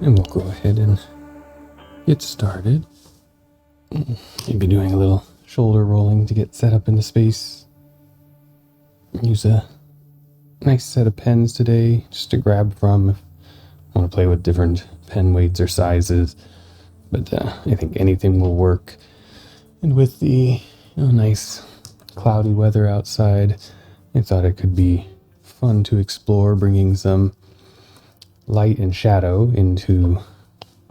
And we'll go ahead and get started. Maybe doing a little shoulder rolling to get set up into space. Use a nice set of pens today just to grab from if I want to play with different pen weights or sizes. But I think anything will work. And with the nice cloudy weather outside, I thought it could be fun to explore bringing some light and shadow into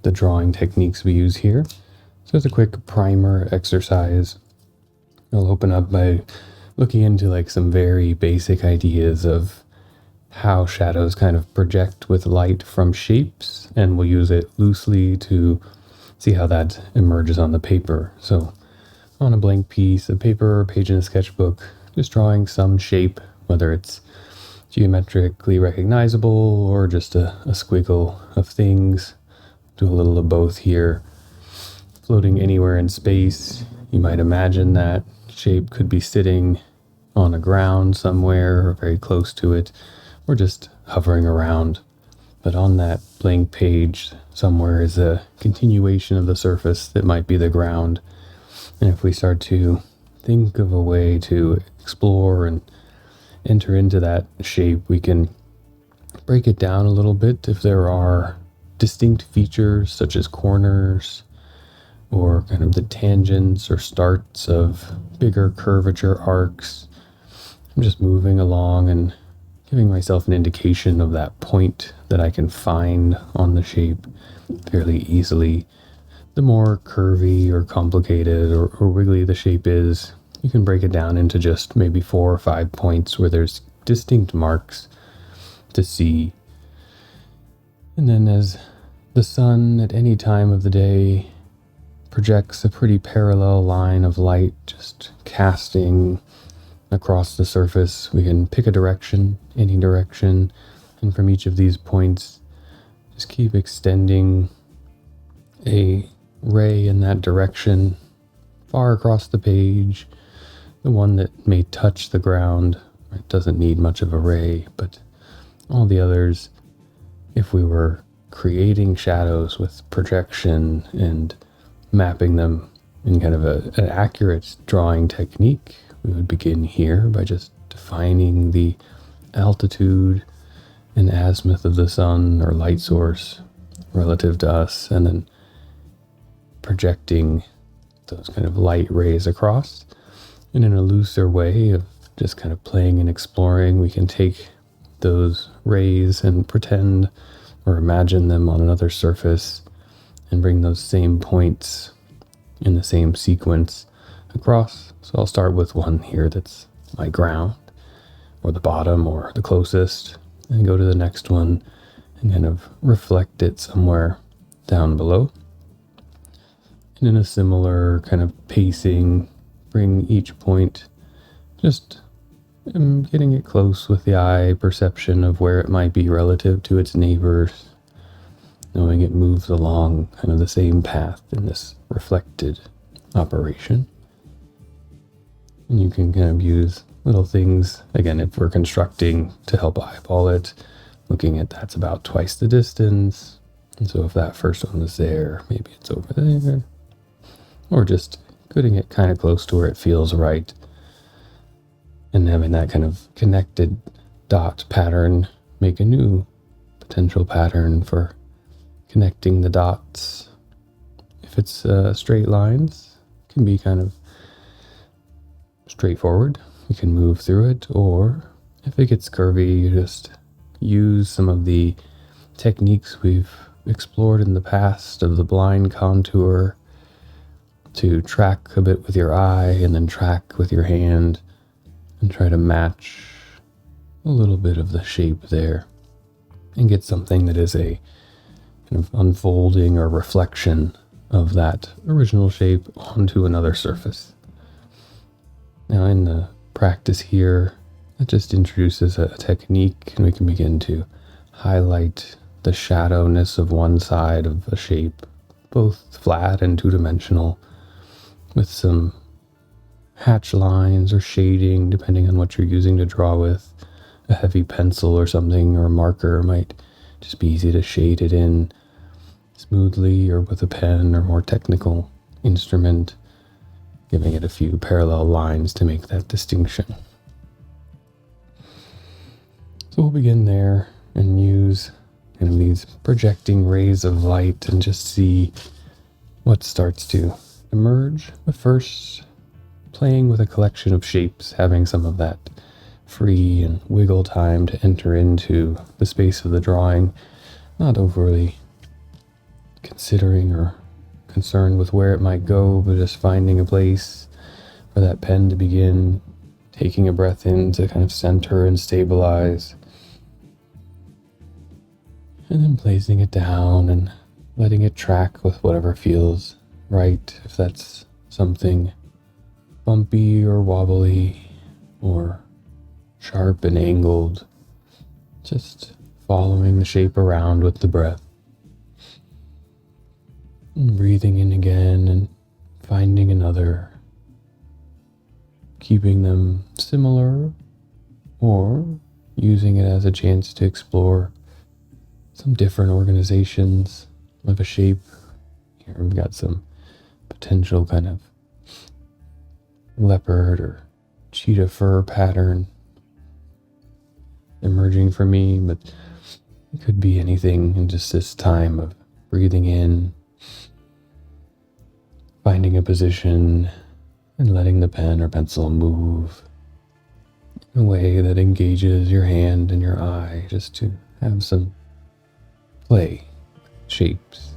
the drawing techniques we use here. So it's a quick primer exercise. I'll open up by looking into like some very basic ideas of how shadows kind of project with light from shapes, and we'll use it loosely to see how that emerges on the paper. So on a blank piece of paper or page in a sketchbook, just drawing some shape, whether it's geometrically recognizable or just a squiggle of things. Do a little of both here. Floating anywhere in space, you might imagine that shape could be sitting on a ground somewhere or very close to it, or just hovering around. But on that blank page somewhere is a continuation of the surface that might be the ground. And if we start to think of a way to explore and enter into that shape, we can break it down a little bit if there are distinct features such as corners or kind of the tangents or starts of bigger curvature arcs. I'm just moving along and giving myself an indication of that point that I can find on the shape fairly easily. The more curvy or complicated or wiggly the shape is, you can break it down into just maybe 4 or 5 points where there's distinct marks to see. And then as the sun at any time of the day projects a pretty parallel line of light just casting across the surface, we can pick a direction, any direction, and from each of these points, just keep extending a ray in that direction far across the page. The one that may touch the ground, it doesn't need much of a ray, but all the others, if we were creating shadows with projection and mapping them in kind of an accurate drawing technique, we would begin here by just defining the altitude and azimuth of the sun or light source relative to us, and then projecting those kind of light rays across. And in a looser way of just kind of playing and exploring, we can take those rays and pretend or imagine them on another surface and bring those same points in the same sequence across. So I'll start with one here that's my ground, or the bottom, or the closest, and go to the next one and kind of reflect it somewhere down below. And in a similar kind of pacing, bring each point just getting it close with the eye perception of where it might be relative to its neighbors, knowing it moves along kind of the same path in this reflected operation. And you can kind of use little things, again, if we're constructing, to help eyeball it, looking at that's about twice the distance. And so if that first one was there, maybe it's over there. Or just putting it kind of close to where it feels right, and having that kind of connected dot pattern make a new potential pattern for connecting the dots. If it's straight lines, it can be kind of straightforward. You can move through it, or if it gets curvy, you just use some of the techniques we've explored in the past of the blind contour to track a bit with your eye and then track with your hand and try to match a little bit of the shape there and get something that is a kind of unfolding or reflection of that original shape onto another surface. Now in the practice here, it just introduces a technique, and we can begin to highlight the shadowness of one side of a shape, both flat and two-dimensional, with some hatch lines or shading, depending on what you're using to draw with. A heavy pencil or something, or a marker might just be easy to shade it in. smoothly or with a pen or more technical instrument, giving it a few parallel lines to make that distinction. So we'll begin there and use kind of these projecting rays of light and just see what starts to emerge. But first, playing with a collection of shapes, having some of that free and wiggle time to enter into the space of the drawing, not overly considering or concerned with where it might go, but just finding a place for that pen to begin, taking a breath in to kind of center and stabilize, and then placing it down and letting it track with whatever feels right. If that's something bumpy or wobbly or sharp and angled, just following the shape around with the breath. And breathing in again and finding another, keeping them similar or using it as a chance to explore some different organizations of a shape. Here we've got some potential kind of leopard or cheetah fur pattern emerging for me, but it could be anything in just this time of breathing in, finding a position, and letting the pen or pencil move in a way that engages your hand and your eye, just to have some play with shapes.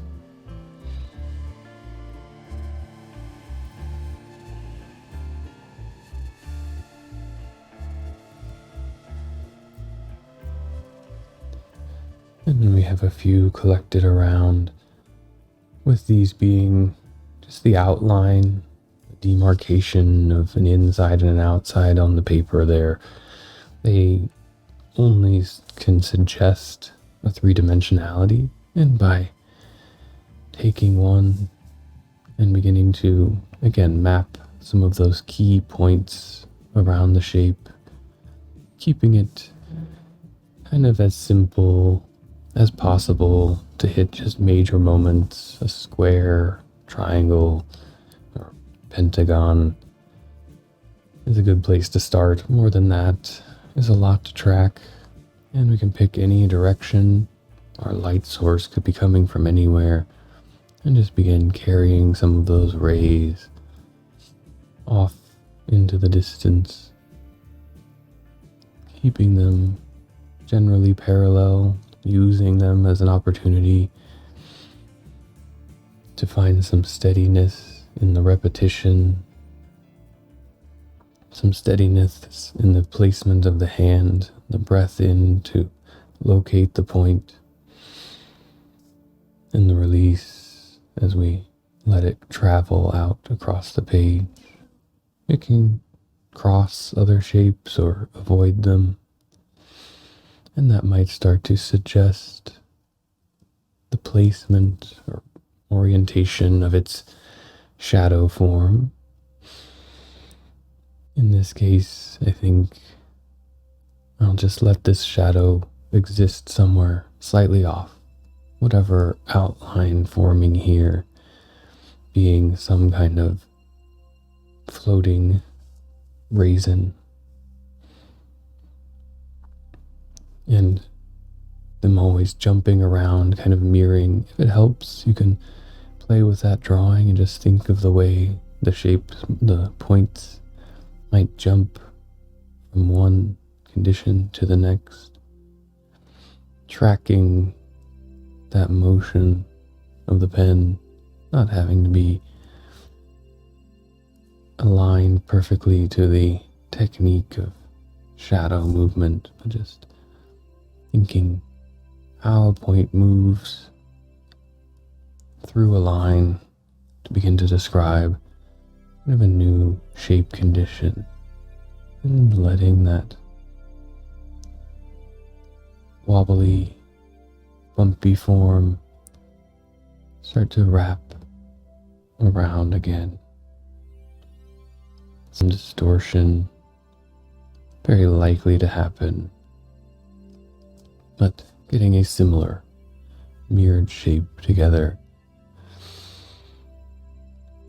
And then we have a few collected around, with these being just the outline, the demarcation of an inside and an outside on the paper there. They only can suggest a three-dimensionality, and by taking one and beginning to, again, map some of those key points around the shape, keeping it kind of as simple as possible to hit just major moments, a square, triangle, or pentagon is a good place to start. More than that is a lot to track, and we can pick any direction. Our light source could be coming from anywhere, and just begin carrying some of those rays off into the distance, keeping them generally parallel, using them as an opportunity to find some steadiness in the repetition, some steadiness in the placement of the hand, the breath in to locate the point, and the release as we let it travel out across the page. It can cross other shapes or avoid them, and that might start to suggest the placement or orientation of its shadow form. In this case, I think I'll just let this shadow exist somewhere slightly off, whatever outline forming here being some kind of floating raisin, and them always jumping around, kind of mirroring. If it helps, you can play with that drawing and just think of the way the shapes, the points might jump from one condition to the next, tracking that motion of the pen, not having to be aligned perfectly to the technique of shadow movement, but just thinking how a point moves through a line to begin to describe kind of a new shape condition, and letting that wobbly, bumpy form start to wrap around again. Some distortion, very likely to happen, but getting a similar mirrored shape together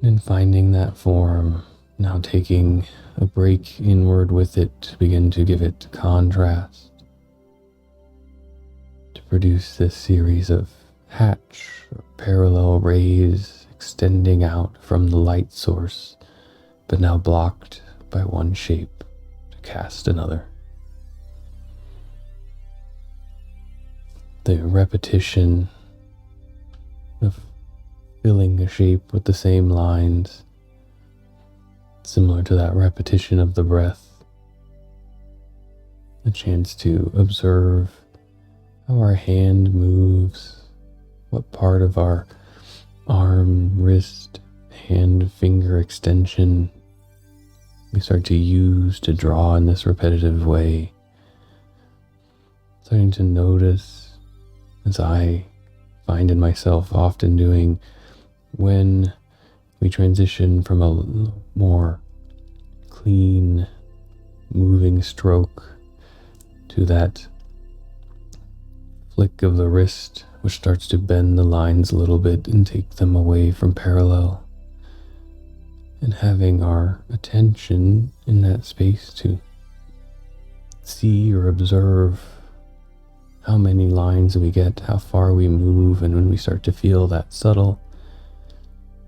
And finding that form, now taking a break inward with it to begin to give it contrast, to produce this series of hatch or parallel rays extending out from the light source, but now blocked by one shape to cast another. The repetition of filling a shape with the same lines, similar to that repetition of the breath, a chance to observe how our hand moves, what part of our arm, wrist, hand, finger extension we start to use to draw in this repetitive way. Starting to notice, as I find in myself often doing, when we transition from a more clean, moving stroke to that flick of the wrist, which starts to bend the lines a little bit and take them away from parallel. And having our attention in that space to see or observe how many lines we get, how far we move, and when we start to feel that subtle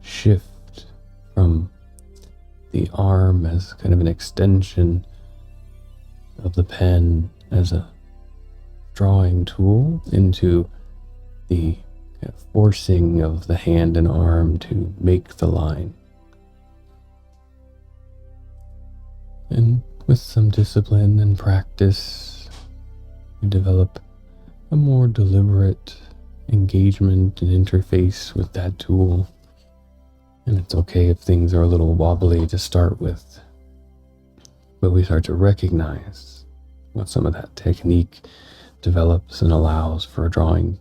shift from the arm as kind of an extension of the pen as a drawing tool into the kind of forcing of the hand and arm to make the line. And with some discipline and practice, we develop a more deliberate engagement and interface with that tool. And it's okay if things are a little wobbly to start with, but we start to recognize what some of that technique develops and allows for a drawing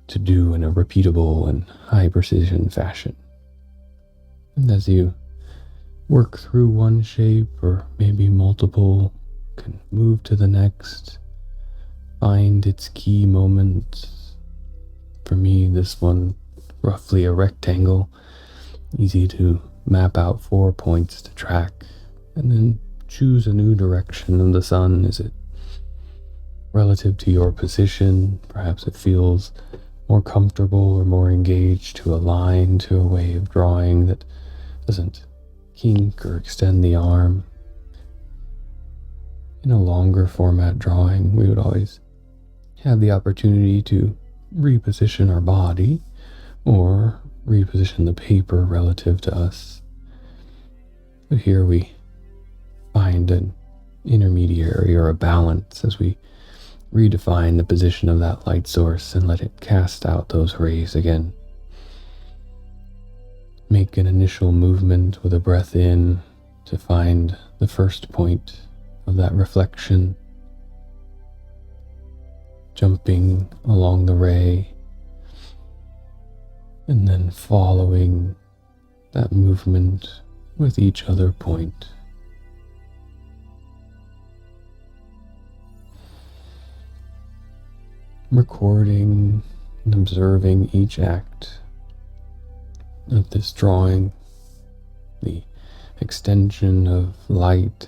to do in a repeatable and high precision fashion. And as you work through one shape or maybe multiple, can move to the next, find its key moments. For me, this one, roughly a rectangle, easy to map out 4 points to track, and then choose a new direction of the sun. Is it relative to your position? Perhaps it feels more comfortable or more engaged to align to a way of drawing that doesn't kink or extend the arm. In a longer format drawing, we would always have the opportunity to reposition our body or reposition the paper relative to us. But here we find an intermediary or a balance as we redefine the position of that light source and let it cast out those rays again. Make an initial movement with a breath in to find the first point of that reflection, jumping along the ray, and then following that movement with each other point. Recording and observing each act of this drawing, the extension of light,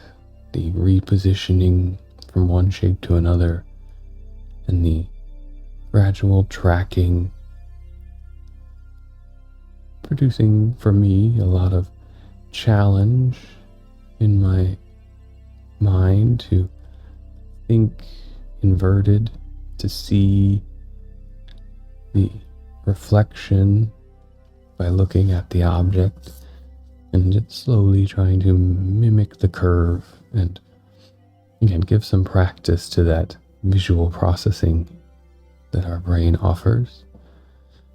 the repositioning from one shape to another, and the gradual tracking, producing for me a lot of challenge in my mind to think inverted, to see the reflection by looking at the object and just slowly trying to mimic the curve, and again give some practice to that visual processing that our brain offers.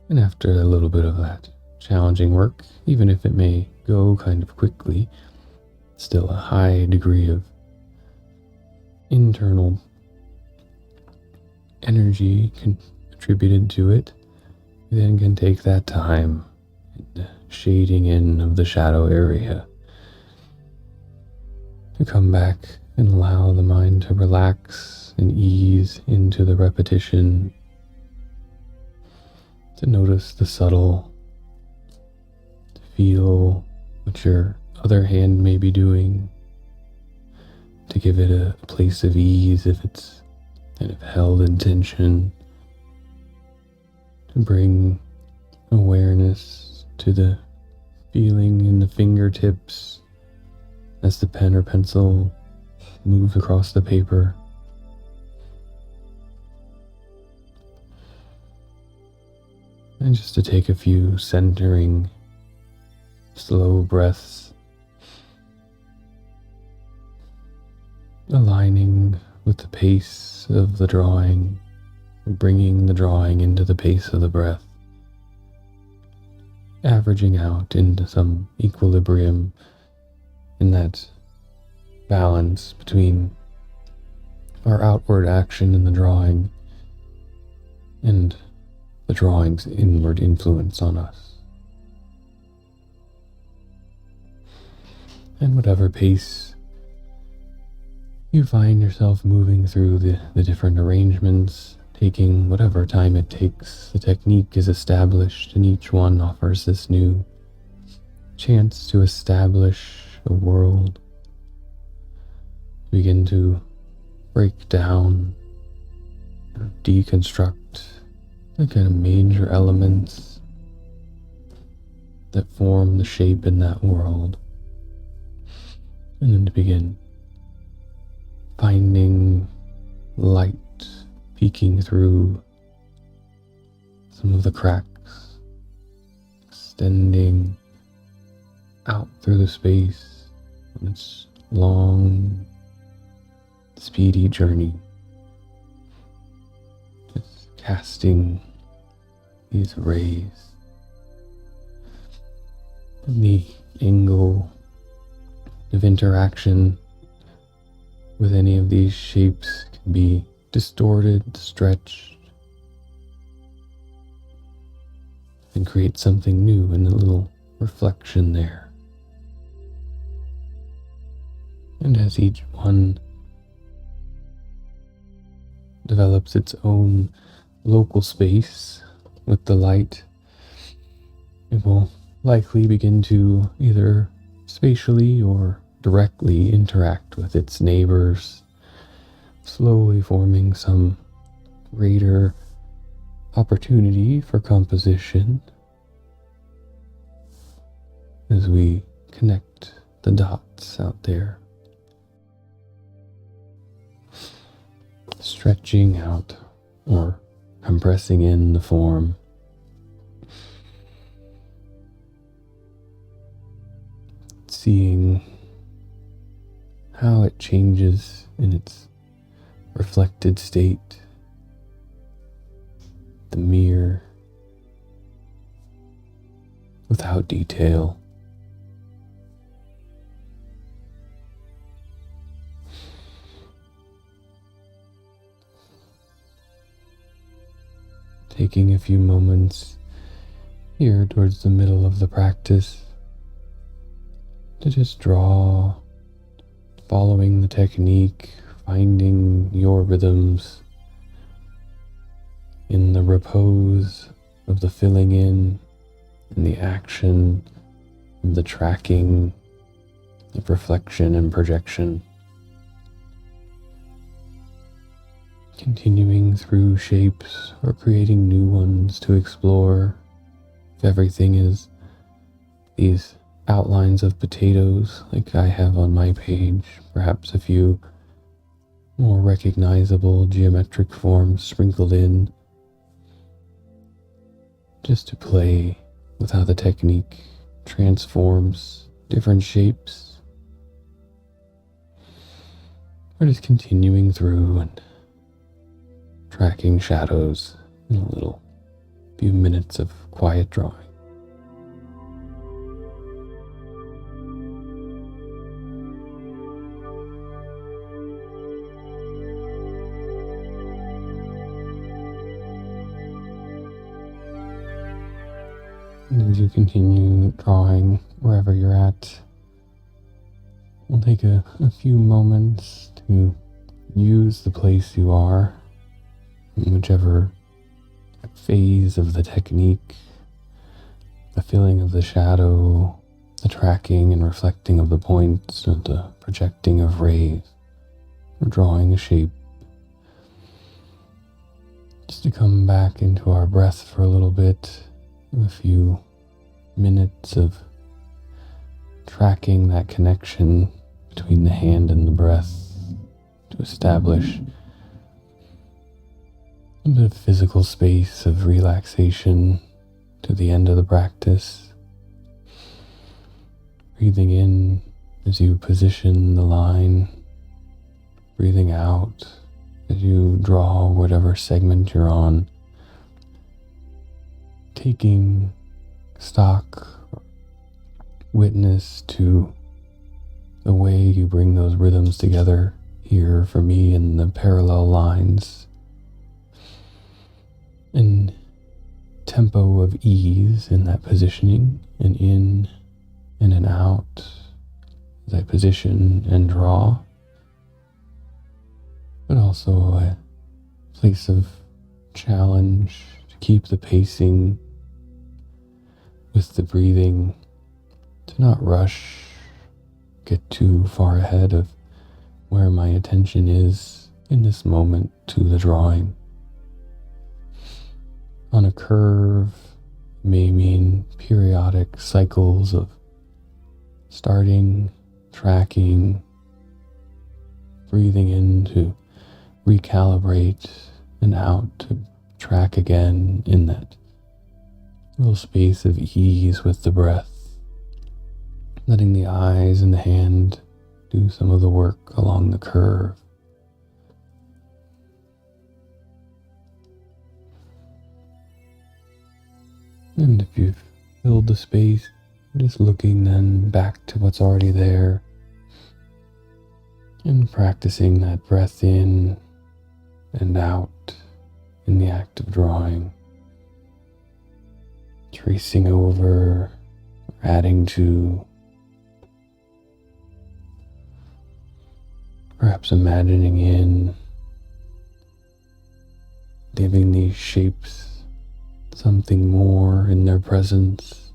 And after a little bit of that challenging work, even if it may go kind of quickly, still a high degree of internal energy contributed to it, you then can take that time in the shading in of the shadow area to come back and allow the mind to relax and ease into the repetition, to notice the subtle, to feel what your other hand may be doing to give it a place of ease if it's kind of held in tension, to bring awareness to the feeling in the fingertips as the pen or pencil moves across the paper. And just to take a few centering, slow breaths, aligning with the pace of the drawing, bringing the drawing into the pace of the breath, averaging out into some equilibrium in that balance between our outward action in the drawing and the drawing's inward influence on us. And whatever pace you find yourself moving through the different arrangements, taking whatever time it takes, the technique is established, and each one offers this new chance to establish a world, begin to break down, deconstruct the kind of major elements that form the shape in that world, and then to begin finding light peeking through some of the cracks, extending out through the space on its long, speedy journey, just casting these rays. And the angle of interaction with any of these shapes can be distorted, stretched, and create something new and a little reflection there. And as each one develops its own local space with the light, it will likely begin to either spatially or directly interact with its neighbors, slowly forming some greater opportunity for composition as we connect the dots out there, stretching out or compressing in the form, seeing how it changes in its reflected state, the mirror, without detail. Taking a few moments here towards the middle of the practice to just draw, following the technique, finding your rhythms in the repose of the filling in and the action of the tracking of reflection and projection. Continuing through shapes or creating new ones to explore. If everything is these outlines of potatoes like I have on my page, perhaps a few more recognizable geometric forms sprinkled in, just to play with how the technique transforms different shapes. Or just continuing through and tracking shadows in a little few minutes of quiet drawing. And as you continue drawing wherever you're at, we'll take a few moments to use the place you are, in whichever phase of the technique, the feeling of the shadow, the tracking and reflecting of the points, or the projecting of rays, or drawing a shape. Just to come back into our breath for a little bit, a few minutes of tracking that connection between the hand and the breath to establish a bit of physical space of relaxation to the end of the practice. Breathing in as you position the line, breathing out as you draw whatever segment you're on, taking stock, witness to the way you bring those rhythms together here for me in the parallel lines in tempo of ease in that positioning, and in and an out as I position and draw, but also a place of challenge to keep the pacing with the breathing, to not rush, get too far ahead of where my attention is in this moment to the drawing. On a curve may mean periodic cycles of starting, tracking, breathing in to recalibrate, and out to track again in that little space of ease with the breath, letting the eyes and the hand do some of the work along the curve. And if you've filled the space, just looking then back to what's already there and practicing that breath in and out in the act of drawing, tracing over, adding to, perhaps imagining in, giving these shapes something more in their presence,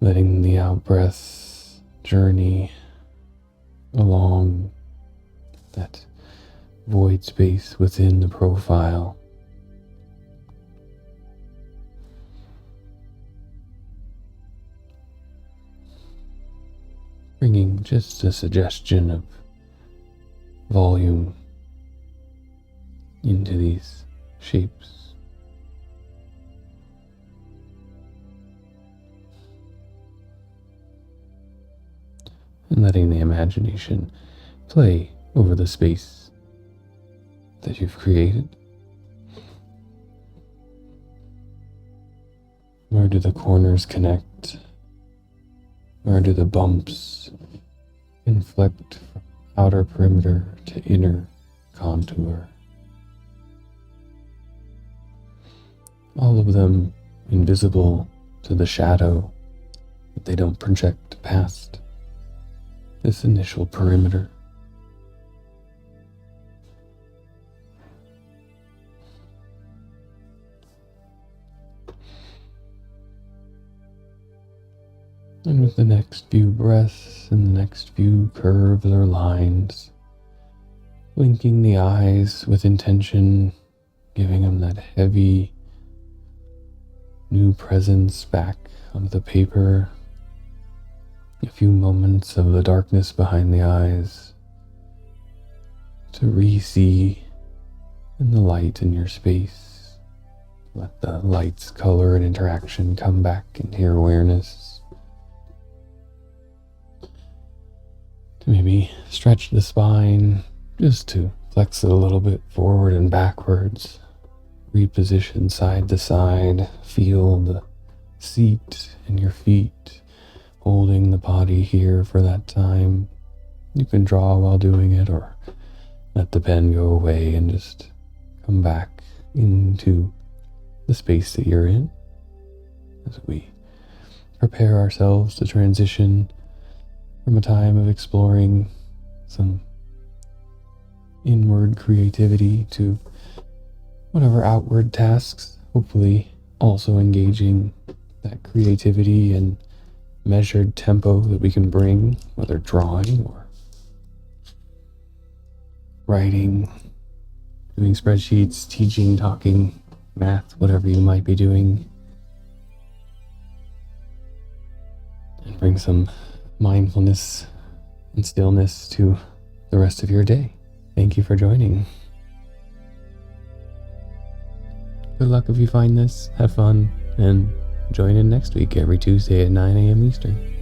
letting the out-breath journey along that void space within the profile. Bringing just a suggestion of volume into these shapes. And letting the imagination play over the space that you've created. Where do the corners connect? Where do the bumps inflect from outer perimeter to inner contour? All of them invisible to the shadow, but they don't project past this initial perimeter. And with the next few breaths and the next few curves or lines, blinking the eyes with intention, giving them that heavy new presence back onto the paper, a few moments of the darkness behind the eyes to re-see in the light in your space. Let the light's color and interaction come back into your awareness. To maybe stretch the spine, just to flex it a little bit forward and backwards. Reposition side to side, feel the seat and your feet, holding the body here for that time. You can draw while doing it, or let the pen go away and just come back into the space that you're in as we prepare ourselves to transition from a time of exploring some inward creativity to whatever outward tasks hopefully also engaging that creativity and measured tempo that we can bring, whether drawing or writing, doing spreadsheets, teaching, talking, math, whatever you might be doing, and bring some mindfulness and stillness to the rest of your day. Thank you for joining. Good luck if you find this, have fun, and join in next week every Tuesday at 9 a.m. Eastern.